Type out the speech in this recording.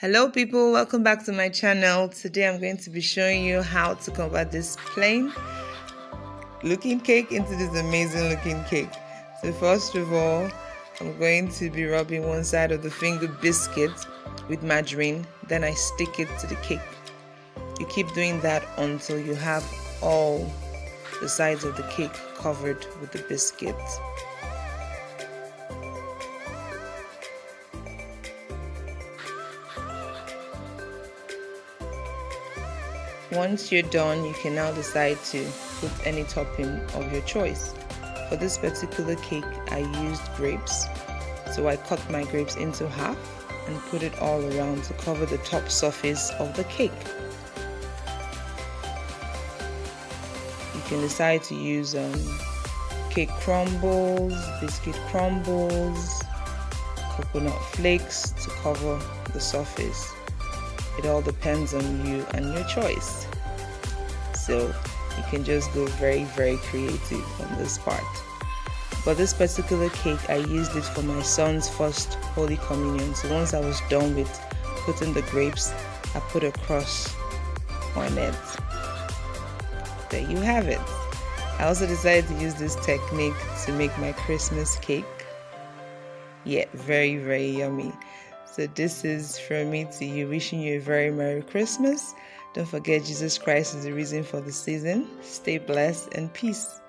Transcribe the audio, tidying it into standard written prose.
Hello people, welcome back to my channel. Today I'm going to be showing you how to convert this plain looking cake into this amazing looking cake. So first of all, I'm going to be rubbing one side of the finger biscuit with margarine, then I stick it to the cake. You keep doing that until you have all the sides of the cake covered with the biscuit. Once you're done, you can now decide to put any topping of your choice. For this particular cake, I used grapes. So I cut my grapes into half and put it all around to cover the top surface of the cake. You can decide to use cake crumbles, biscuit crumbles, coconut flakes to cover the surface. It all depends on you and your choice. So you can just go very creative on this part. But this particular cake, I used it for my son's first Holy Communion. So once I was done with putting the grapes, I put a cross on it. There you have it. I also decided to use this technique to make my Christmas cake. Yeah, very yummy. So this is from me to you, wishing you a very Merry Christmas. Don't forget, Jesus Christ is the reason for the season. Stay blessed and peace.